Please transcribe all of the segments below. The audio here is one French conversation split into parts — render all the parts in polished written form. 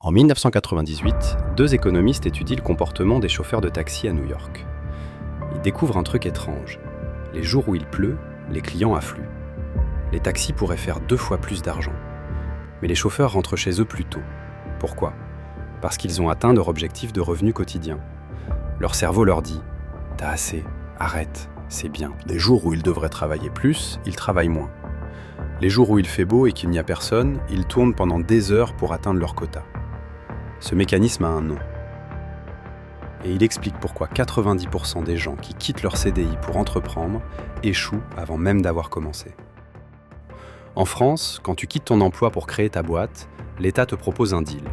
En 1998, deux économistes étudient le comportement des chauffeurs de taxi à New York. Ils découvrent un truc étrange. Les jours où il pleut, les clients affluent. Les taxis pourraient faire 2 fois plus d'argent. Mais les chauffeurs rentrent chez eux plus tôt. Pourquoi ? Parce qu'ils ont atteint leur objectif de revenu quotidien. Leur cerveau leur dit « T'as assez, arrête, c'est bien ». Les jours où ils devraient travailler plus, ils travaillent moins. Les jours où il fait beau et qu'il n'y a personne, ils tournent pendant des heures pour atteindre leur quota. Ce mécanisme a un nom. Et il explique pourquoi 90% des gens qui quittent leur CDI pour entreprendre échouent avant même d'avoir commencé. En France, quand tu quittes ton emploi pour créer ta boîte, l'État te propose un deal.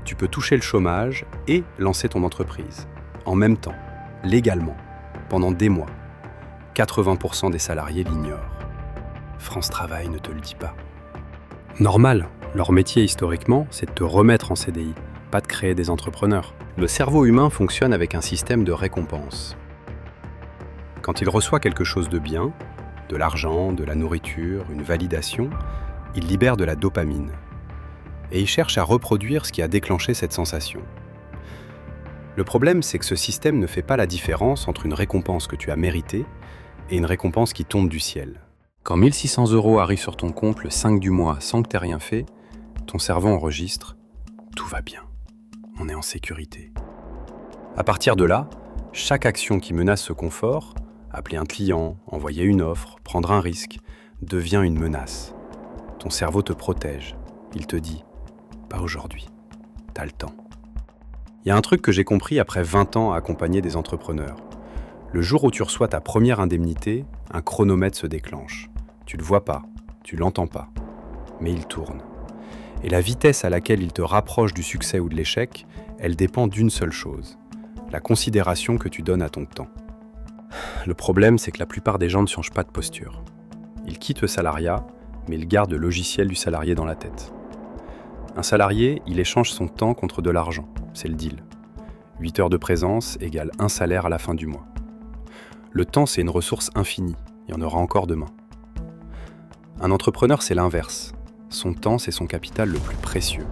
Tu peux toucher le chômage et lancer ton entreprise. En même temps, légalement, pendant des mois. 80% des salariés l'ignorent. France Travail ne te le dit pas. Normal, leur métier historiquement, c'est de te remettre en CDI, pas de créer des entrepreneurs. Le cerveau humain fonctionne avec un système de récompense. Quand il reçoit quelque chose de bien, de l'argent, de la nourriture, une validation, il libère de la dopamine. Et il cherche à reproduire ce qui a déclenché cette sensation. Le problème, c'est que ce système ne fait pas la différence entre une récompense que tu as méritée et une récompense qui tombe du ciel. Quand 1 600 € arrivent sur ton compte le 5 du mois sans que tu aies rien fait, ton cerveau enregistre « tout va bien, on est en sécurité ». À partir de là, chaque action qui menace ce confort, appeler un client, envoyer une offre, prendre un risque, devient une menace. Ton cerveau te protège, il te dit « pas aujourd'hui, t'as le temps ». Il y a un truc que j'ai compris après 20 ans à accompagner des entrepreneurs. Le jour où tu reçois ta première indemnité, un chronomètre se déclenche. Tu le vois pas, tu l'entends pas, mais il tourne. Et la vitesse à laquelle il te rapproche du succès ou de l'échec, elle dépend d'une seule chose, la considération que tu donnes à ton temps. Le problème, c'est que la plupart des gens ne changent pas de posture. Ils quittent le salariat, mais ils gardent le logiciel du salarié dans la tête. Un salarié, il échange son temps contre de l'argent, c'est le deal. 8 heures de présence égale 1 salaire à la fin du mois. Le temps, c'est une ressource infinie, il y en aura encore demain. Un entrepreneur, c'est l'inverse. Son temps, c'est son capital le plus précieux.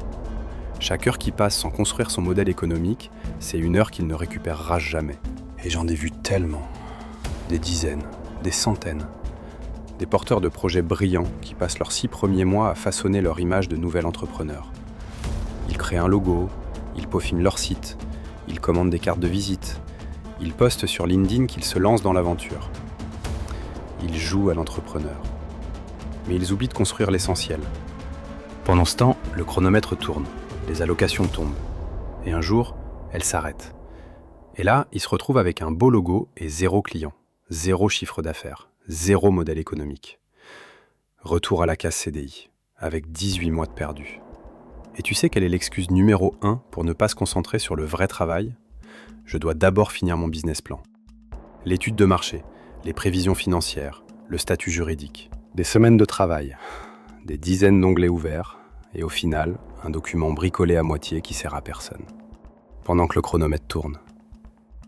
Chaque heure qui passe sans construire son modèle économique, c'est une heure qu'il ne récupérera jamais. Et j'en ai vu tellement. Des dizaines, des centaines. Des porteurs de projets brillants qui passent leurs 6 premiers mois à façonner leur image de nouvel entrepreneur. Ils créent un logo, ils peaufinent leur site, ils commandent des cartes de visite, ils postent sur LinkedIn qu'ils se lancent dans l'aventure. Ils jouent à l'entrepreneur. Mais ils oublient de construire l'essentiel. Pendant ce temps, le chronomètre tourne, les allocations tombent. Et un jour, elles s'arrêtent. Et là, ils se retrouvent avec un beau logo et 0 client, 0 chiffre d'affaires, 0 modèle économique. Retour à la case CDI, avec 18 mois de perdu. Et tu sais quelle est l'excuse numéro 1 pour ne pas se concentrer sur le vrai travail ? Je dois d'abord finir mon business plan. L'étude de marché, les prévisions financières, le statut juridique. Des semaines de travail, des dizaines d'onglets ouverts, et au final, un document bricolé à moitié qui sert à personne. Pendant que le chronomètre tourne.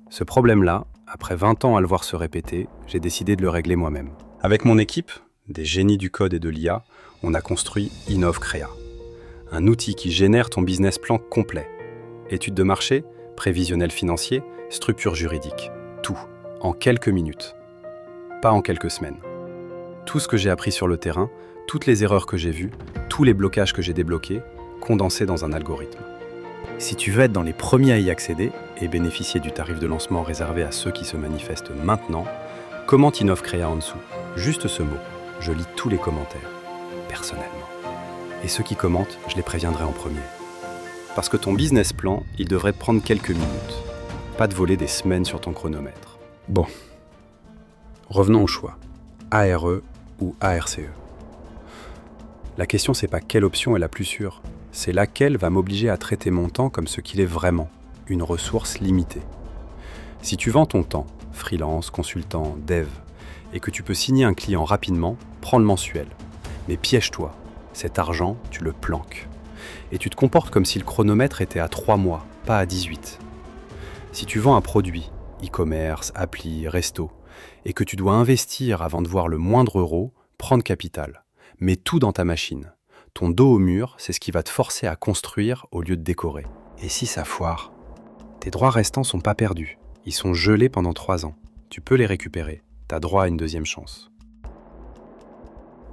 Ce problème-là, après 20 ans à le voir se répéter, j'ai décidé de le régler moi-même. Avec mon équipe, des génies du code et de l'IA, on a construit InnovCrea. Un outil qui génère ton business plan complet. Étude de marché, prévisionnel financier, structure juridique. Tout, en quelques minutes. Pas en quelques semaines. Tout ce que j'ai appris sur le terrain, toutes les erreurs que j'ai vues, tous les blocages que j'ai débloqués, condensés dans un algorithme. Si tu veux être dans les premiers à y accéder et bénéficier du tarif de lancement réservé à ceux qui se manifestent maintenant, commente InnovCrea en dessous. Juste ce mot. Je lis tous les commentaires, personnellement. Et ceux qui commentent, je les préviendrai en premier. Parce que ton business plan, il devrait te prendre quelques minutes. Pas de voler des semaines sur ton chronomètre. Bon. Revenons au choix. ARE ou ARCE. La question, c'est pas quelle option est la plus sûre, c'est laquelle va m'obliger à traiter mon temps comme ce qu'il est vraiment, une ressource limitée. Si tu vends ton temps, freelance, consultant, dev, et que tu peux signer un client rapidement, prends le mensuel. Mais piège-toi, cet argent, tu le planques. Et tu te comportes comme si le chronomètre était à 3 mois, pas à 18. Si tu vends un produit, e-commerce, appli, resto, et que tu dois investir avant de voir le moindre euro, prends de capital. Mets tout dans ta machine. Ton dos au mur, c'est ce qui va te forcer à construire au lieu de décorer. Et si ça foire? Tes droits restants sont pas perdus. Ils sont gelés pendant 3 ans. Tu peux les récupérer. T'as droit à une deuxième chance.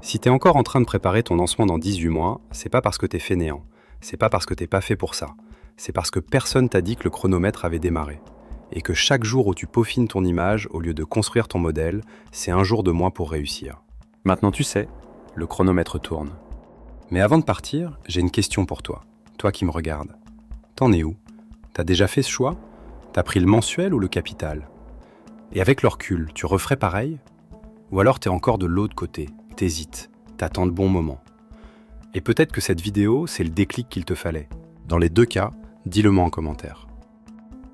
Si t'es encore en train de préparer ton lancement dans 18 mois, c'est pas parce que t'es fainéant. C'est pas parce que t'es pas fait pour ça. C'est parce que personne t'a dit que le chronomètre avait démarré. Et que chaque jour où tu peaufines ton image, au lieu de construire ton modèle, c'est un jour de moins pour réussir. Maintenant tu sais, le chronomètre tourne. Mais avant de partir, j'ai une question pour toi. Toi qui me regardes. T'en es où? T'as déjà fait ce choix? T'as pris le mensuel ou le capital? Et avec le recul, tu referais pareil? Ou alors t'es encore de l'autre côté, t'hésites, t'attends le bon moment. Et peut-être que cette vidéo, c'est le déclic qu'il te fallait. Dans les 2 cas, dis-le-moi en commentaire.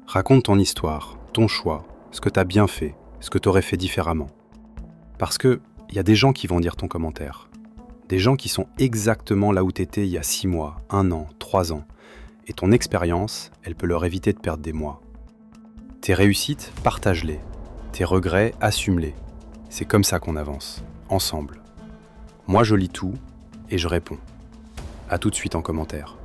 Raconte ton histoire, ton choix, ce que t'as bien fait, ce que t'aurais fait différemment. Parce que y a des gens qui vont lire ton commentaire. Des gens qui sont exactement là où t'étais il y a 6 mois, 1 an, 3 ans. Et ton expérience, elle peut leur éviter de perdre des mois. Tes réussites, partage-les. Tes regrets, assume-les. C'est comme ça qu'on avance, ensemble. Moi, je lis tout et je réponds. À tout de suite en commentaire.